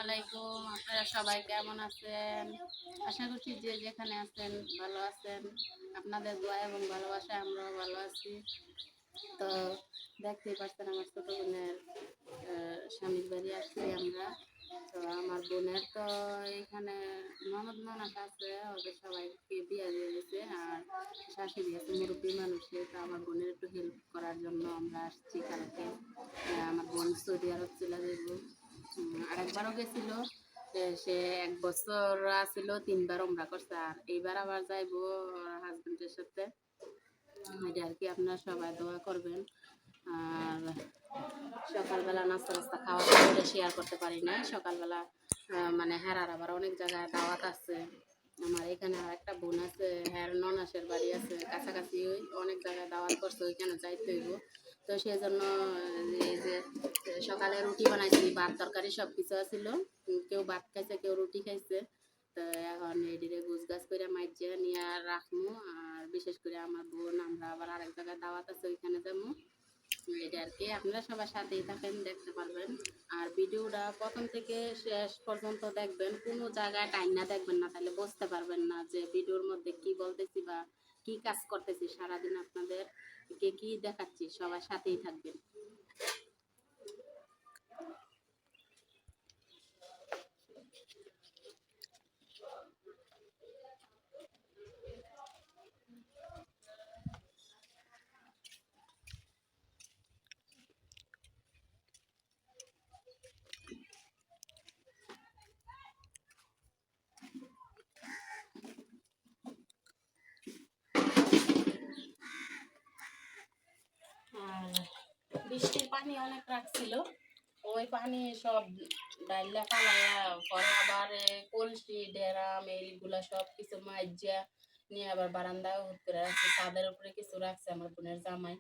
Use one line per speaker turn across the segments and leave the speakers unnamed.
আলাইকুম। আপনারা সবাই কেমন আছেন? আশা করছি যে যেখানে আছেন ভালো আছেন। আপনাদের দোয়া এবং ভালোবাসায় আমরাও ভালো আছি। তো দেখতেই পাচ্ছেন আমার ছোট বোনের স্বামীর বাড়ি আসছি আমরা। তো আমার বোনের তো এখানে ননদ ননাস আছে, ওদের সবাইকে বিয়ে দিয়ে দিয়েছে। আর শাশুড়ি আছে মুরব্বী মানুষে, তো আমার বোনের একটু হেল্প করার জন্য আমরা আসছি কালকে। আমার বোন সৌদি আরব চলে যাব। আরেকবারও গেছিল, সে 1 বছর আছিল, 3বার ওমরা করছে। আর এইবার আবার যাইবো হাজবেন্ডের সাথে। এটা আর কি, আপনারা সবাই দোয়া করবেন। আর সকালবেলা নাস্তা টাস্তা খাওয়া করে শেয়ার করতে পারি না। সকালবেলা মানে হেরার আবার অনেক জায়গায় দাওয়াত আছে। আমার এখানে আর একটা বোন আছে, হ্যার ননাসের বাড়ি আছে কাছাকাছি, অনেক জায়গায় দাওয়াত করছে, ওইখানে যাইতে হইব। তো সেই জন্য এই যে সকালে রুটি বানাইছি, ভাত তরকারি সব কিছু আছিল। কেউ ভাত খাইছে, কেউ রুটি খাইছে। তো এখন এদিকে গোছ গাছ করে মাইজা নিয়ে রাখবো। আর বিশেষ করে আমার বোন, আমরা আবার আরেক জায়গায় দাওয়াত আছে, ওইখানে যাবো। এটা আর কি, আপনারা সবার সাথেই থাকেন, দেখতে পারবেন। আর ভিডিওটা প্রথম থেকে শেষ পর্যন্ত দেখবেন, কোনো জায়গায় টাইনা দেখবেন না, তাহলে বুঝতে পারবেন না যে ভিডিওর মধ্যে কি বলতেছি বা কি কাজ করতেছি সারাদিন, আপনাদের কে কি দেখাচ্ছি। সবার সাথেই থাকবেন। আর বৃষ্টির পানি অনেক রাখছিল, ওই পানি সব ডাইলা পালাইয়া পরে আবার কলসি ডেরাম এইগুলা সব কিছু মাইজা নিয়ে আবার বারান্দা করে রাখছি। ছাদের উপরে কিছু রাখছে আমার বোনের জামাই।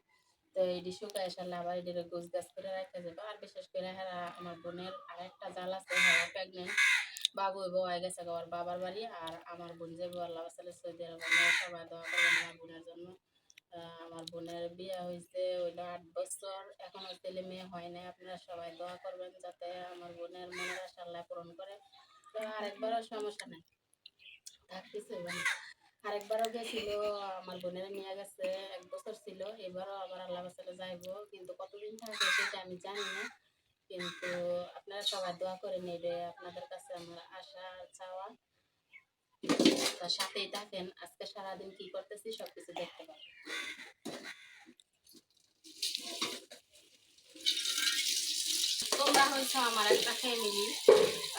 তো এটি শুকায় সারলে আবার এটি গোছ গাছ করে রাখা যাবে। আর বিশেষ করে হ্যাঁ, আমার বোনের আরেকটা জাল আছে, হ্যাঁ প্রেগনেন্ট, বাবু হয়ে গেছে ওর বাবার বাড়ি। আর আমার বোন যাবো আল্লাহ সালে সৌদি আরব। সবাই দোয়া করবেন আমার বোনের জন্য। আমার বোনের বিয়ে হয়েছে ওইটা 8 বছর, এখনো ছেলে মেয়ে হয় নাই। আপনারা সবাই দোয়া করবেন যাতে আমার বোনের মনের আশা আল্লাহ পূরণ করে। তো আরেকবারও সমস্যা নেই, থাকতেছে মানে আরেকবারও গেছিল, আমার বোনের নিয়ে গেছে, 1 বছর ছিল। এবারও আবার আল্লাহ বাসালে যাইবো, কিন্তু কতদিন থাকবে সেটা আমি জানি না। কিন্তু আপনারা সবাই দোয়া করে নেবে, আপনাদের কাছে আমার আশা চাওয়া। তার সাথেই থাকেন, আজকে সারাদিন কি করতেছি সবকিছু দেখতে পাবেন। তোমরা হয়তো আমার একটা ফ্যামিলি,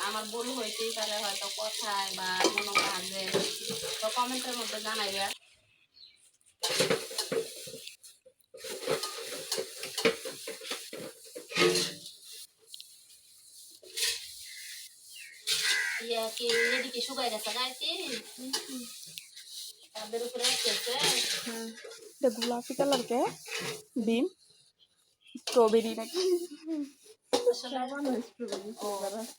আমার বোন হইতেই পারে হয়তো কথায় বা কোনো কাজে, তো কমেন্টের মধ্যে জানাইবে। ইয়া কি এদিকে শুকাই গেছে গায়ে কি তাদের উপরে আসতেছে।
এটা গোলাপি কালার কে বিন স্ট্রবেরি নাকি
আসলে
স্ট্রবেরি ফ্লেভার আছে।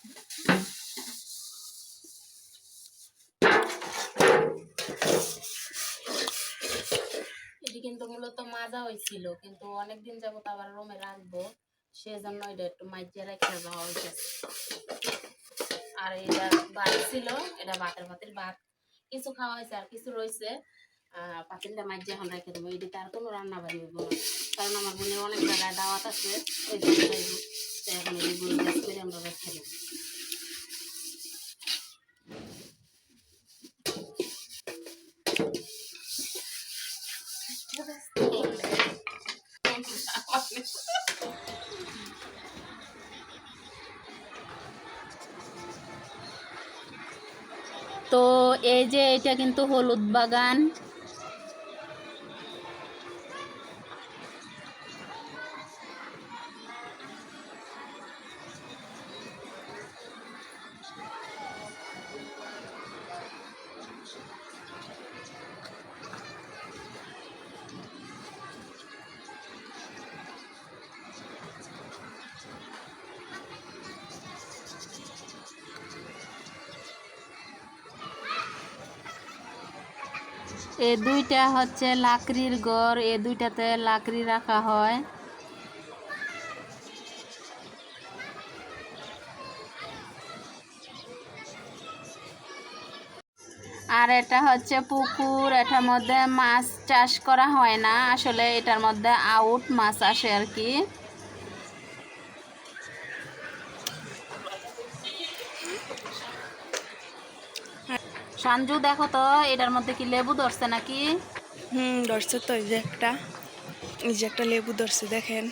এটি কিন্তু মূলত মাজা হয়েছিল, কিন্তু অনেকদিন যাবত আবার রুমে রাখবো, সেজন্য এটা একটু মাইজা রেখে দেওয়া হয়েছে। আর এটা ভাত ছিল, এটা ভাতের পাতিল ভাত কিছু খাওয়া হয়েছে, আর কিছু রয়েছে। পাতিলটা মাইজা এখন রেখে দেবো। এটিতে আর কোনো রান্না বাড়ি হইব না, কারণ আমার বোনের অনেক জায়গায় দাওয়াত আছে, ওই জন্য এখন এগুলো গ্যাস করে আমরা রেখে দেবো। তো এই যে এটা কিন্তু হলুদ বাগান। এ দুইটা হচ্ছে লাকড়ির ঘর, এ দুইটাতে লাকড়ি রাখা হয়। আর এটা হচ্ছে পুকুর, এটার মধ্যে মাছ চাষ করা হয় না, আসলে এটার মধ্যে আউট মাছ আসে আর কি। সঞ্জু দেখো তো এটার মধ্যে কি লেবু ধরছে নাকি?
ধরছে তো, এই যে একটা লেবু ধরছে দেখেন।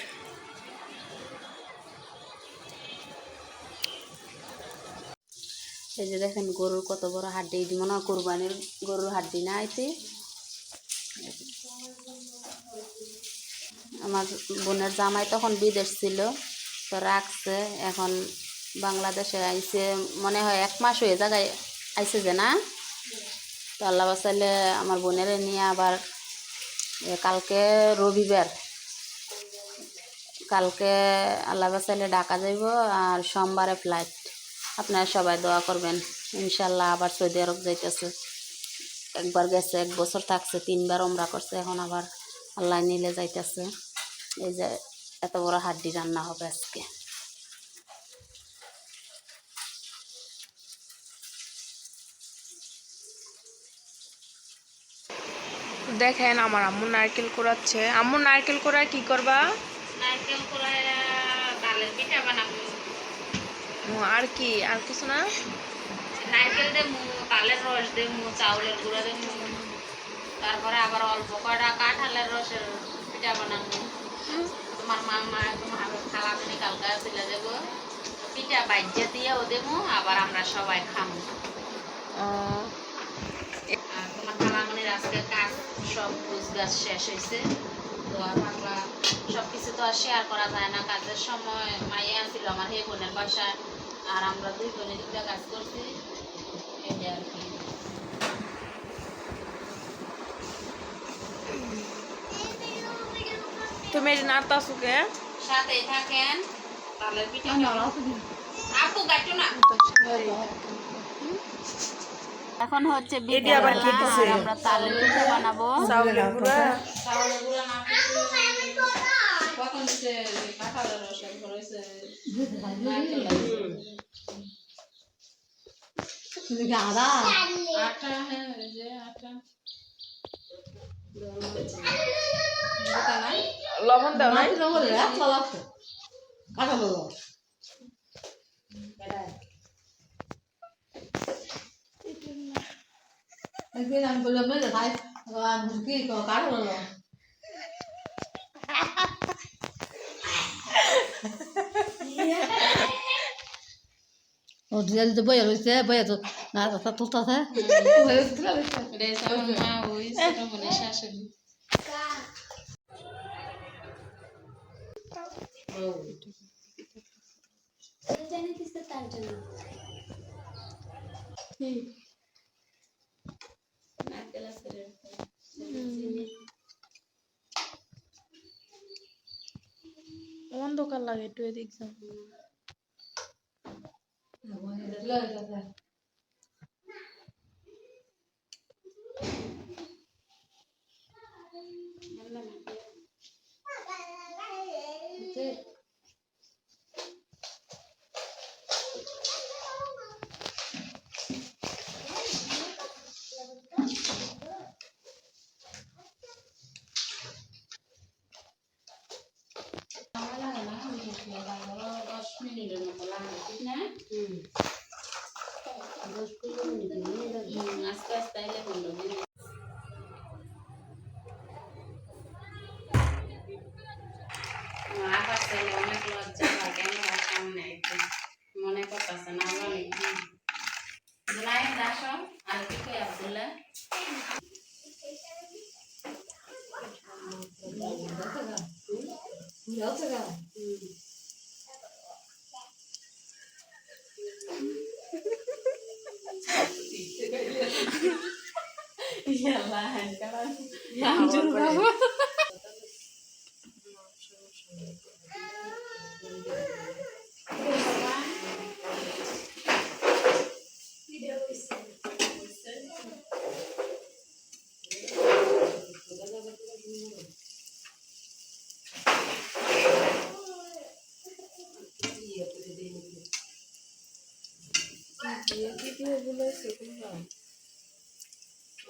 এই যে দেখেন গরুর কত বড় হাড্ডি, এটি মনে হয় কোরবানির গরুর হাড্ডি না আইতে। আমার বোনের জামাই তখন বিদেশ ছিল, তো রাখছে, এখন বাংলাদেশে আইছে মনে হয় 1 মাস হয়ে জায়গায় আইছে যে না। তো আল্লাহ বাসাইলে আমার বোনের নিয়ে আবার কালকে রবিবার, কালকে আল্লাহ বাসাইলে ঢাকা যাইব, আর সোমবারে ফ্লাইট। আপনারা সবাই দোয়া করবেন, ইনশাল্লাহ আবার সৌদি আরব যাইতেছে। একবার গেছে, 1 বছর থাকছে, 3বার ওমরা করছে, এখন আবার আল্লাহ নিলে যাইতেছে। এই যে এত বড় হাড্ডি রান্না হবে আজকে।
দেখেন আমার আম্মু নারকেল কুড়াচ্ছে। আম্মু নারকেল কুড়ায় কি করবা?
নারকেল কুড়ায় ডালের পিঠা বানাবো।
আর কি, আর কিছু না?
নারকেল দেবো, তালের রস দেবো, চাউলের গুঁড়া দেবো, তারপরে আবার অল্প কয়টা কাঁঠালের রসের পিঠা বানাবো। তোমার মামা তোমার খালামণি কালকে চলে যাবো, পিঠা বাইজে দিয়েও দেবো, আবার আমরা সবাই খাবো। আর তোমার খালামণির আজকে কাজ সব গাছ শেষ হয়েছে, তো আমরা সব কিছু তো আর শেয়ার করা যায় না। কাজের সময় মাইয়া আসছিল আমার হে বোনের বাসায়, আর আমরা 2 বোনে 2টা কাজ করছি, এই আর কি।
তুমি এটি নাড়তাছো কে?
সাথেই থাকেন, তালের পিঠা আপু গাইতো না। এখন হচ্ছে
এটি আবার কি দিছে?
আমরা তালের পিঠা বানাবো।
চাউলের গুঁড়া।
চাউলের গুঁড়া না কখন দিছে কাঁঠালের রস, এরপর হইছে নারকেল আদা আটা, হ্যাঁ এই যে আটা
লবণ দাও নাই?
কাঁঠালের রস একদিন আমি বললাম যে ভাই কি কাঁঠালের রস ও দিয়াল তো বইয়া রইছে, বইয়া তো না তা তুলতাছে রেসা মা ওই ছোট বোনের শাশুড়ি।
অন্ধকার লাগে, একটু এদিক যাও।
আস্তে আস্তে আইলে বললো আবার ছেলে অনেক লজ্জা হয়, কেন সামনে একদম মনে করতেছে না অনেক জুলাই দাস আর কি কই আব্দুল্লাহ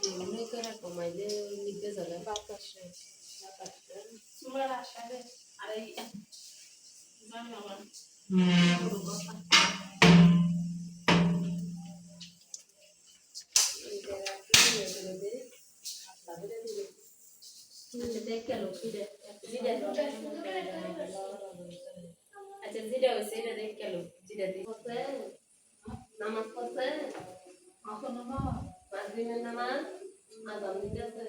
এগুলোই করে কমাই যে নিতে চলে
বাতাসে
চুলার আশারে আর এই জানি আমার দেখ গেল আচ্ছা যেটা হয়েছে এটা দেখ গেল যেটা দেখছে নামাজ পড়ছে মাগরিবের নামাজ আজান দিতেছে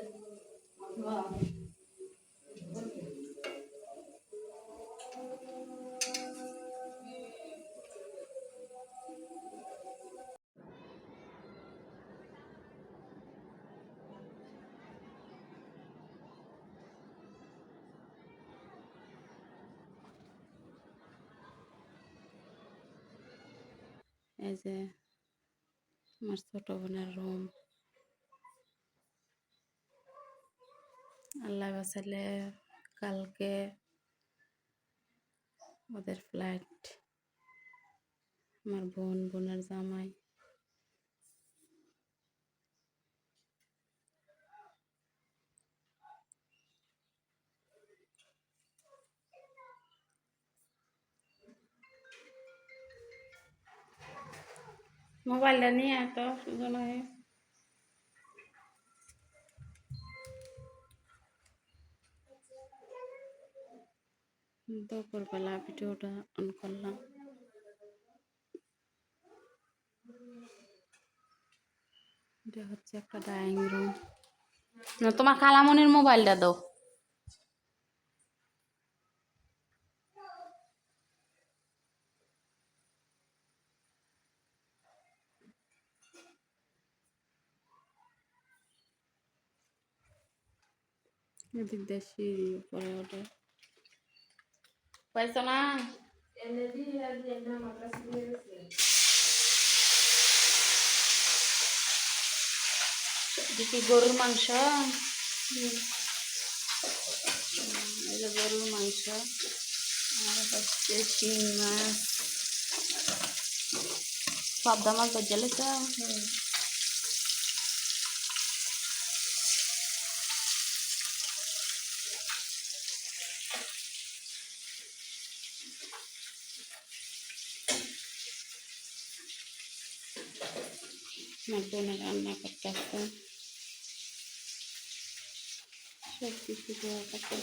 এই যে আমার ছোট বোনের রুম আল্লাহ বাঁচালে কালকে ওদের ফ্লাইট আমার বোনের জামাই মোবাইলটা নিয়ে এত সুজন হয় দুপুরবেলা ভিডিওটা অন করলাম এটা হচ্ছে একটা ডাইনিং রুম তোমার খালামনির মোবাইলটা দাও এদিক দিয়ে সিঁড়ি উপরে ওঠে পাইছো না দেখি গরুর মাংস এই যে গরুর মাংস আর হচ্ছে শিং মাছ পাবদা মাছ বাজালেছ আমার বোনের রান্না করতে আসতে সব কিছু করতে